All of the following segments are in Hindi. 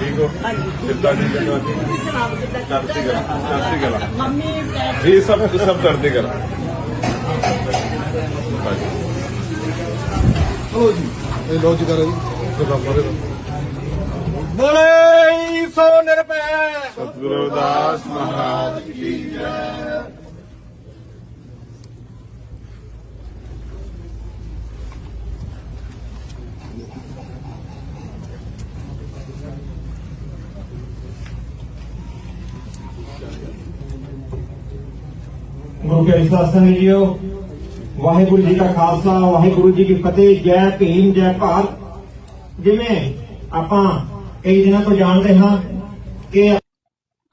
ठीक हो? हाँ जी। कितना जी करवा दी? करती गला मम्मी जी सब करती गला। चलो जी, ये लो जी करो जी, बोले सो निर्भय। सतगुरु रविदास महाराज की जय। गुरु के विश्वास जीओ वाहेगुरु जी का खालसा वाहेगुरु जी की फतेह। जय भीम जय भारत। जिमें ਆਪਾਂ कई दिनों तो जानते हैं कि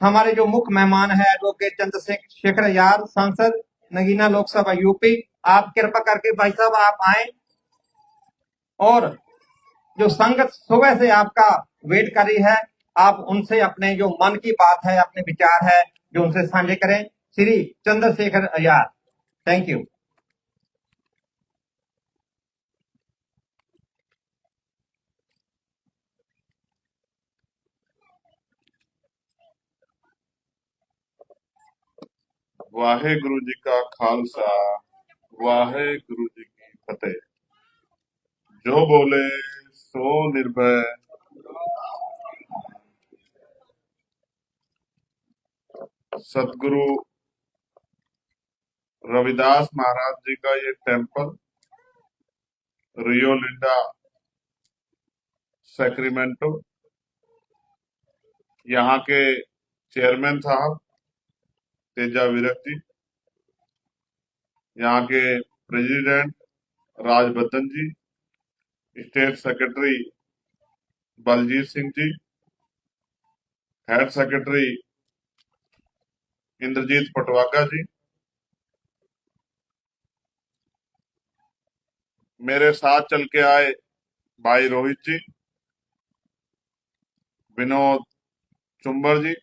हमारे जो मुख्य मेहमान है एडवोकेट चंद्रशेखर आजाद, सांसद नगीना लोकसभा यूपी, आप कृपा करके भाई साहब आप आए और जो संगत सुबह से आपका वेट कर रही है, आप उनसे अपने जो मन की बात है, अपने विचार है, जो उनसे साझे करें। Shri Chandrashekhar Azad, thank you. वाहेगुरु जी का खालसा वाहेगुरु जी की फतेह। जो बोले सो निर्भय। सतगुरु रविदास महाराज जी का ये टेम्पल रियो लिंडा सैक्रिमेंटो, यहाँ के चेयरमैन साहब तेजा विरक जी, यहाँ के प्रेसिडेंट राजबद्दन जी, state secretary Baljeet Singh ji, head secretary Indrajit पटवागा जी, मेरे साथ चल के आए भाई रोहित जी, विनोद चुंबर जी,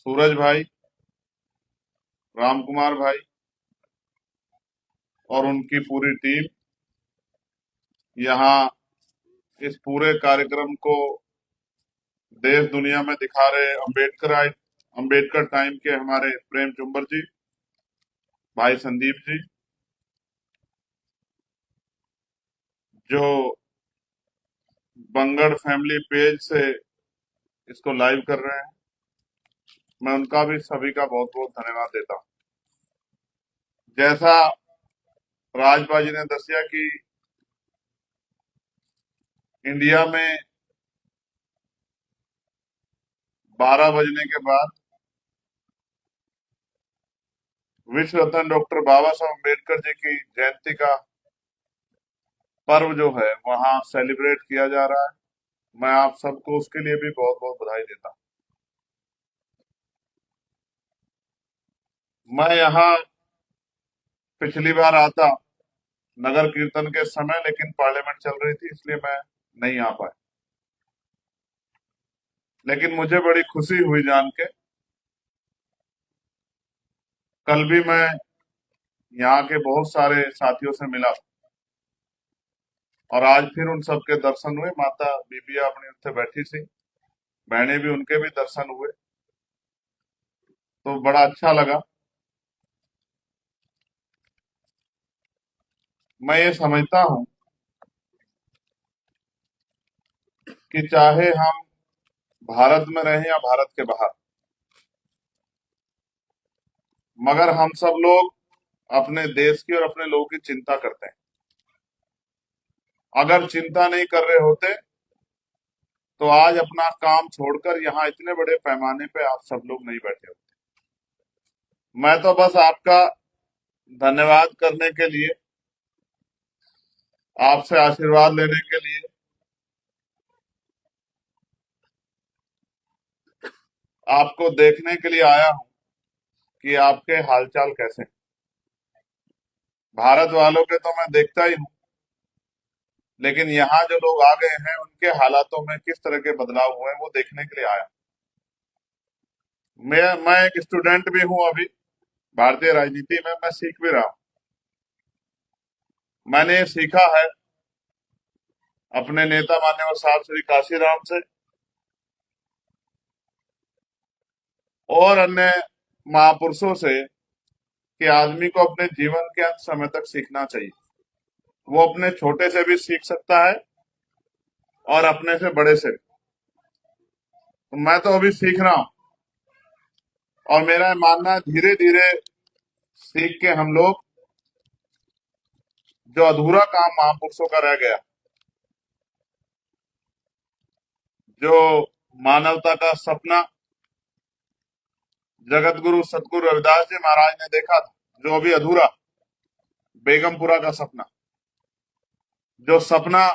सूरज भाई, राम कुमार भाई और उनकी पूरी टीम यहाँ इस पूरे कार्यक्रम को देश दुनिया में दिखा रहे अंबेडकर टाइम के हमारे प्रेम चुंबर जी, भाई संदीप जी, जो बंगड़ फैमिली पेज से इसको लाइव कर रहे हैं, मैं उनका भी सभी का बहुत बहुत धन्यवाद देता हूं। जैसा राजबाजी ने दसिया कि इंडिया में 12 बजने के बाद विश्व रत्न डॉक्टर बाबा साहब अम्बेडकर जी की जयंती का पर्व जो है वहां सेलिब्रेट किया जा रहा है। मैं आप सबको उसके लिए भी बहुत बहुत बधाई देता हूं। मैं यहाँ पिछली बार आता नगर कीर्तन के समय, लेकिन पार्लियामेंट चल रही थी इसलिए मैं नहीं आ पाया, लेकिन मुझे बड़ी खुशी हुई जान के। कल भी मैं यहाँ के बहुत सारे साथियों से मिला और आज फिर उन सबके दर्शन हुए। माता बीबिया अपनी उत्थे बैठी सी, बहने भी, उनके भी दर्शन हुए, तो बड़ा अच्छा लगा। मैं ये समझता हूं कि चाहे हम भारत में रहें या भारत के बाहर, मगर हम सब लोग अपने देश की और अपने लोगों की चिंता करते हैं। अगर चिंता नहीं कर रहे होते तो आज अपना काम छोड़कर यहाँ इतने बड़े पैमाने पे आप सब लोग नहीं बैठे होते। मैं तो बस आपका धन्यवाद करने के लिए, आपसे आशीर्वाद लेने के लिए, आपको देखने के लिए आया हूं कि आपके हालचाल कैसे हैं। भारत वालों के तो मैं देखता ही हूं, लेकिन यहाँ जो लोग आ गए हैं उनके हालातों में किस तरह के बदलाव हुए हैं वो देखने के लिए आया। मैं एक स्टूडेंट भी हूं, अभी भारतीय राजनीति में मैं सीख भी रहा हूं। मैंने ये सीखा है अपने नेता मान्यवर साहब श्री काशीराम से और अन्य महापुरुषों से कि आदमी को अपने जीवन के अंत समय तक सीखना चाहिए। वो अपने छोटे से भी सीख सकता है और अपने से बड़े से भी। तो मैं तो अभी सीख रहा हूं और मेरा मानना है धीरे धीरे सीख के हम लोग जो अधूरा काम महापुरुषों का रह गया, जो मानवता का सपना जगत गुरु सतगुरु रविदास जी महाराज ने देखा था, जो अभी अधूरा, बेगमपुरा का सपना, जो सपना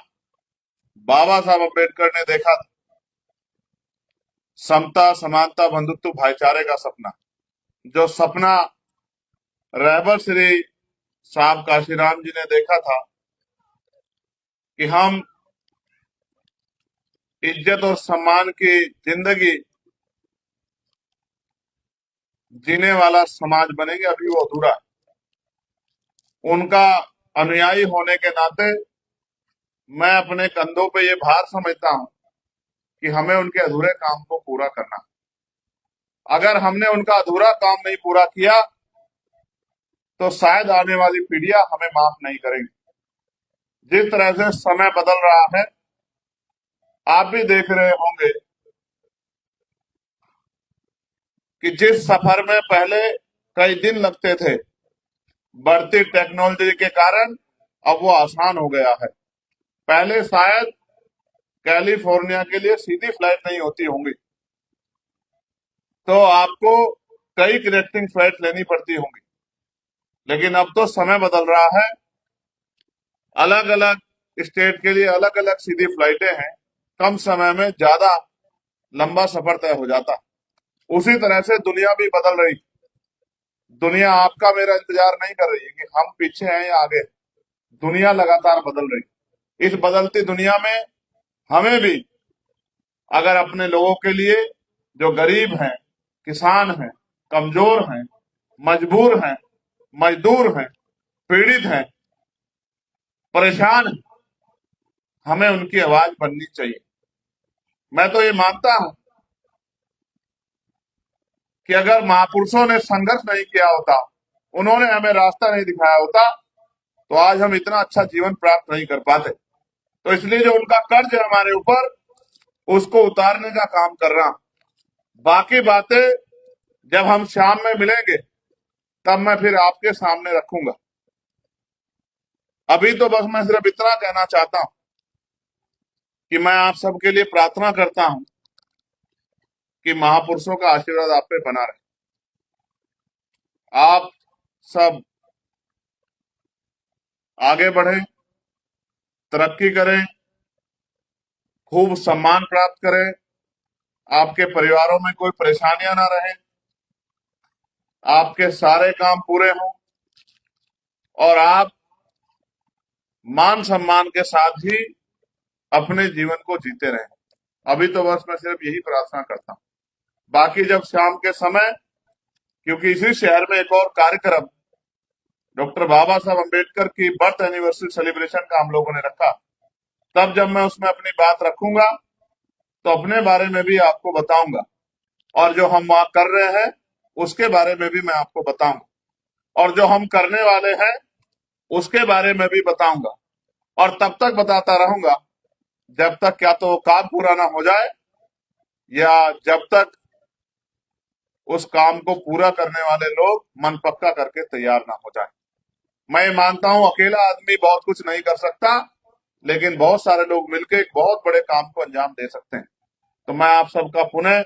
बाबा साहब अम्बेडकर ने देखा था, समता समानता बंधुत्व भाईचारे का सपना, जो सपना रहबर श्री साहब काशीराम जी ने देखा था कि हम इज्जत और सम्मान की जिंदगी जीने वाला समाज बनेंगे, अभी वो अधूरा है। उनका अनुयायी होने के नाते मैं अपने कंधों पे ये भार समझता हूं कि हमें उनके अधूरे काम को पूरा करना। अगर हमने उनका अधूरा काम नहीं पूरा किया तो शायद आने वाली पीढ़ियां हमें माफ नहीं करेंगी। जिस तरह से समय बदल रहा है, आप भी देख रहे होंगे कि जिस सफर में पहले कई दिन लगते थे, बढ़ती टेक्नोलॉजी के कारण अब वो आसान हो गया है। पहले शायद कैलिफोर्निया के लिए सीधी फ्लाइट नहीं होती होंगी, तो आपको कई कनेक्टिंग फ्लाइट लेनी पड़ती होंगी, लेकिन अब तो समय बदल रहा है। अलग अलग स्टेट के लिए अलग अलग सीधी फ्लाइटें हैं, कम समय में ज्यादा लंबा सफर तय हो जाता। उसी तरह से दुनिया भी बदल रही। दुनिया आपका मेरा इंतजार नहीं कर रही है कि हम पीछे हैं या आगे। दुनिया लगातार बदल रही। इस बदलती दुनिया में हमें भी अगर अपने लोगों के लिए, जो गरीब हैं, किसान हैं, कमजोर हैं, मजबूर हैं, मजदूर हैं, पीड़ित हैं, परेशान हैं, हमें उनकी आवाज बननी चाहिए। मैं तो ये मानता हूं कि अगर महापुरुषों ने संघर्ष नहीं किया होता, उन्होंने हमें रास्ता नहीं दिखाया होता, तो आज हम इतना अच्छा जीवन प्राप्त नहीं कर पाते। तो इसलिए जो उनका कर्ज है हमारे ऊपर, उसको उतारने का काम कर रहा हूं। बाकी बातें जब हम शाम में मिलेंगे तब मैं फिर आपके सामने रखूंगा। अभी तो बस मैं सिर्फ इतना कहना चाहता हूं कि मैं आप सबके लिए प्रार्थना करता हूं कि महापुरुषों का आशीर्वाद आप पे बना रहे। आप सब आगे बढ़ें, तरक्की करें, खूब सम्मान प्राप्त करें, आपके परिवारों में कोई परेशानियां ना रहे, आपके सारे काम पूरे हों और आप मान सम्मान के साथ ही अपने जीवन को जीते रहें। अभी तो बस मैं सिर्फ यही प्रार्थना करता हूं। बाकी जब शाम के समय, क्योंकि इसी शहर में एक और कार्यक्रम डॉक्टर बाबा साहब अम्बेडकर की बर्थ एनिवर्सरी सेलिब्रेशन का हम लोगों ने रखा, तब जब मैं उसमें अपनी बात रखूंगा तो अपने बारे में भी आपको बताऊंगा और जो हम वहां कर रहे हैं उसके बारे में भी मैं आपको बताऊंगा और जो हम करने वाले हैं उसके बारे में भी बताऊंगा। और तब तक बताता रहूंगा जब तक क्या तो वो काम पूरा ना हो जाए या जब तक उस काम को पूरा करने वाले लोग मन पक्का करके तैयार ना हो जाए। मैं मानता हूं अकेला आदमी बहुत कुछ नहीं कर सकता, लेकिन बहुत सारे लोग मिलकर एक बहुत बड़े काम को अंजाम दे सकते हैं। तो मैं आप सबका पुनः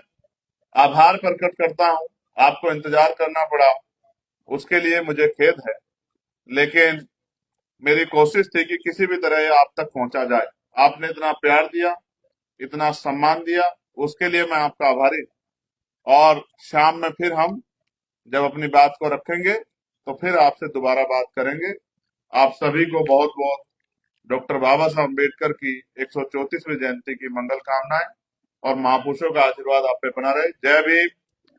आभार प्रकट करता हूं। आपको इंतजार करना पड़ा, उसके लिए मुझे खेद है, लेकिन मेरी कोशिश थी कि किसी भी तरह ये आप तक पहुंचा जाए। आपने इतना प्यार दिया, इतना सम्मान दिया, उसके लिए मैं आपका आभारी हूं। और शाम में फिर हम जब अपनी बात को रखेंगे तो फिर आपसे दोबारा बात करेंगे। आप सभी को बहुत बहुत डॉक्टर बाबा साहब अम्बेडकर की 134वीं जयंती की मंगल कामनाएं और महापुरुषों का आशीर्वाद आप पे बना रहे। जय भीम,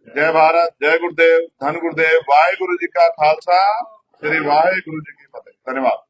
जय भारत, जय गुरुदेव, धन गुरुदेव, वाहे गुरु जी का खालसा, श्री वाहे गुरु जी की फतेह। धन्यवाद।